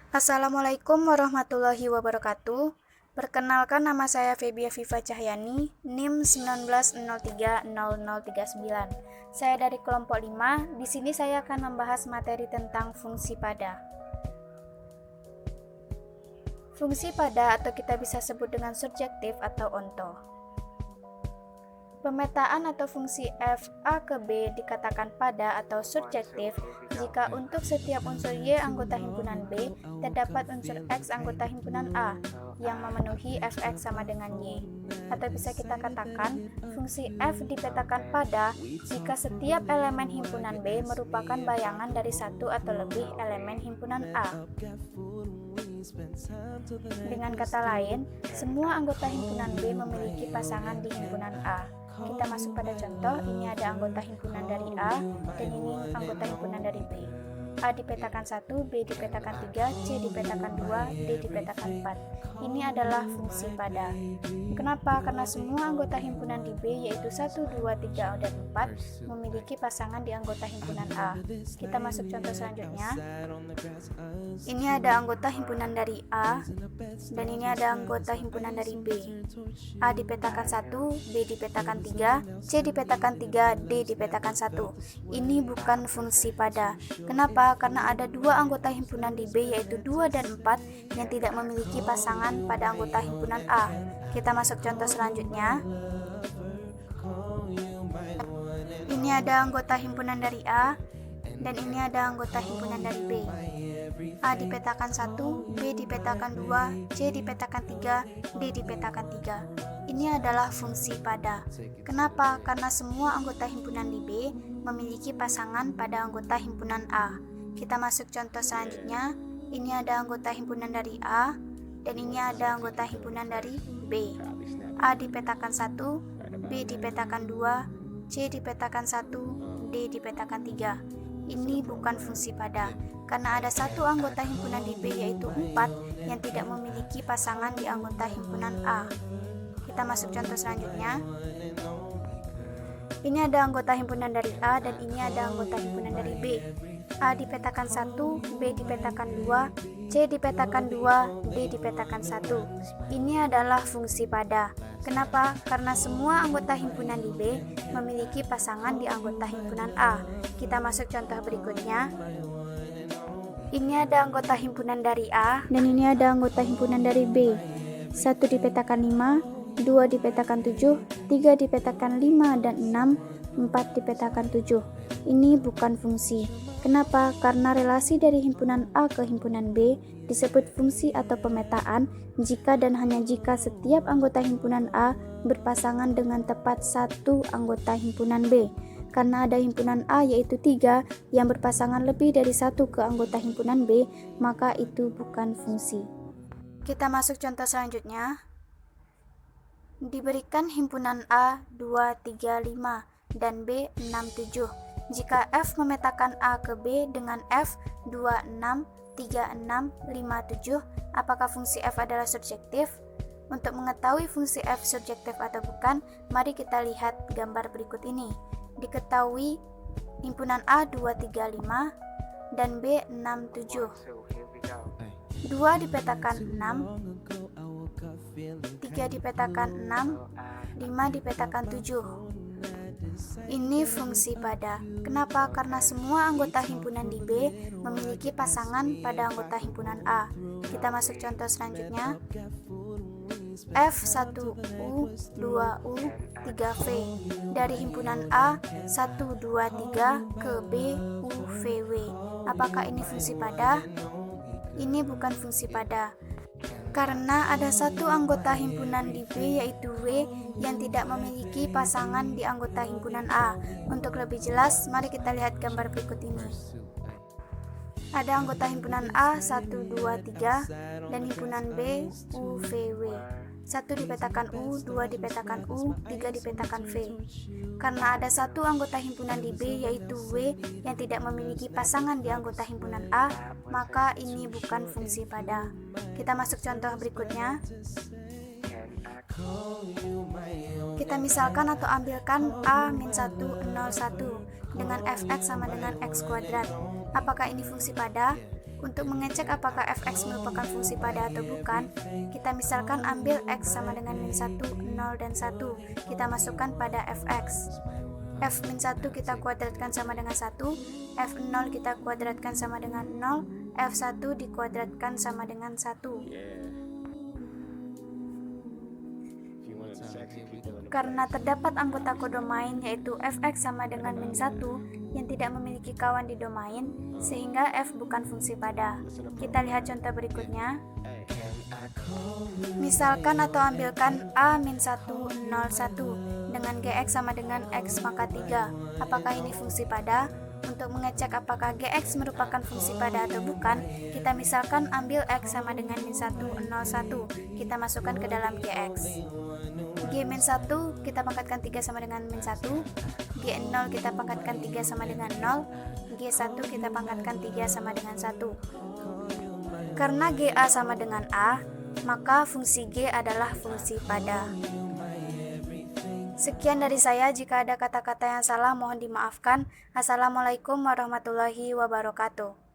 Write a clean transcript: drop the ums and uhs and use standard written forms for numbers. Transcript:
Assalamualaikum warahmatullahi wabarakatuh. Perkenalkan, nama saya Febia Viva Cahyani, NIM 19030039. Saya dari kelompok 5. Di sini saya akan membahas materi tentang fungsi pada. Fungsi pada atau kita bisa sebut dengan surjektif atau onto. Pemetaan atau fungsi f a ke b dikatakan pada atau surjektif jika untuk setiap unsur y anggota himpunan b terdapat unsur x anggota himpunan a yang memenuhi fx sama dengan y. Atau bisa kita katakan fungsi f dipetakan pada jika setiap elemen himpunan b merupakan bayangan dari satu atau lebih elemen himpunan a. Dengan kata lain, semua anggota himpunan B memiliki pasangan di himpunan A. Kita masuk pada contoh, ini ada anggota himpunan dari A, dan ini anggota himpunan dari B. A dipetakan 1, B dipetakan 3, C dipetakan 2, D dipetakan 4. Ini adalah fungsi pada. Kenapa? Karena semua anggota himpunan di B, yaitu 1, 2, 3, dan 4, memiliki pasangan di anggota himpunan A. Kita masuk contoh selanjutnya. Ini ada anggota himpunan dari A, dan ini ada anggota himpunan dari B. A dipetakan 1, B dipetakan 3, C dipetakan 3, D dipetakan 1. Ini bukan fungsi pada. Kenapa? Karena ada dua anggota himpunan di B, yaitu 2 dan 4, yang tidak memiliki pasangan pada anggota himpunan A. Kita masuk contoh selanjutnya. Ini ada anggota himpunan dari A, dan ini ada anggota himpunan dari B. A dipetakan 1, B dipetakan 2, C dipetakan 3, D dipetakan 3. Ini adalah fungsi pada. Kenapa? Karena semua anggota himpunan di B memiliki pasangan pada anggota himpunan A. Kita masuk contoh selanjutnya. Ini ada anggota himpunan dari A, dan ini ada anggota himpunan dari B. A dipetakan 1, B dipetakan 2, C dipetakan 1, D dipetakan 3. Ini bukan fungsi pada, karena ada satu anggota himpunan di B, yaitu 4, yang tidak memiliki pasangan di anggota himpunan A. Kita masuk contoh selanjutnya. Ini ada anggota himpunan dari A, dan ini ada anggota himpunan dari B. A dipetakan 1, B dipetakan 2, C dipetakan 2, D dipetakan 1. Ini adalah fungsi pada. Kenapa? Karena semua anggota himpunan di B memiliki pasangan di anggota himpunan A. Kita masuk contoh berikutnya. Ini ada anggota himpunan dari A, dan ini ada anggota himpunan dari B. 1 dipetakan 5, 2 dipetakan 7, 3 dipetakan 5 dan 6, 4 dipetakan 7. Ini bukan fungsi. Kenapa? Karena relasi dari himpunan A ke himpunan B disebut fungsi atau pemetaan jika dan hanya jika setiap anggota himpunan A berpasangan dengan tepat satu anggota himpunan B. Karena ada himpunan A yaitu 3 yang berpasangan lebih dari satu ke anggota himpunan B, maka itu bukan fungsi. Kita masuk contoh selanjutnya. Diberikan himpunan A 2, 3, 5 dan B 6, 7. Jika F memetakan A ke B dengan F 2, 6, 3, 6, 5, 7, apakah fungsi F adalah surjektif? Untuk mengetahui fungsi F surjektif atau bukan, mari kita lihat gambar berikut ini. Diketahui himpunan A 2, 3, 5 dan B 6, 7. 2 dipetakan 6, 3 dipetakan 6, 5 dipetakan 7. Ini fungsi pada. Kenapa? Karena semua anggota himpunan di B memiliki pasangan pada anggota himpunan A. Kita masuk contoh selanjutnya. F1U, 2U, 3V. Dari himpunan A 1, 2, 3 ke B, U, V, W. Apakah ini fungsi pada? Ini bukan fungsi pada. Karena ada satu anggota himpunan di B yaitu W yang tidak memiliki pasangan di anggota himpunan A. Untuk lebih jelas, mari kita lihat gambar berikut ini. Ada anggota himpunan A 1, 2, 3 dan himpunan B U, V, W. 1 dipetakan U, 2 dipetakan U, 3 dipetakan V. Karena ada satu anggota himpunan di B yaitu W yang tidak memiliki pasangan di anggota himpunan A, maka ini bukan fungsi pada. Kita masuk contoh berikutnya. Kita misalkan atau ambilkan A-1, 0, 1 dengan fx sama dengan x kuadrat. Apakah ini fungsi pada? Untuk mengecek apakah fx merupakan fungsi pada atau bukan, kita misalkan ambil x sama dengan min 1, 0, dan 1. Kita masukkan pada fx. F min 1 kita kuadratkan sama dengan 1, F0 kita kuadratkan sama dengan 0, F1 dikuadratkan sama dengan 1. Karena terdapat anggota kodomain yaitu fx sama dengan min 1 yang tidak memiliki kawan di domain, sehingga f bukan fungsi pada. Kita lihat contoh berikutnya. Misalkan atau ambilkan a min 1, 0, 1 dengan gx sama dengan x maka 3. Apakah ini fungsi pada? Untuk mengecek apakah gx merupakan fungsi pada atau bukan, kita misalkan ambil x sama dengan min 1, 0, 1. Kita masukkan ke dalam gx. G min 1 kita pangkatkan 3 sama dengan min 1, G0 kita pangkatkan 3 sama dengan 0, G1 kita pangkatkan 3 sama dengan 1. Karena GA sama dengan A, maka fungsi G adalah fungsi pada. Sekian dari saya, jika ada kata-kata yang salah mohon dimaafkan. Assalamualaikum warahmatullahi wabarakatuh.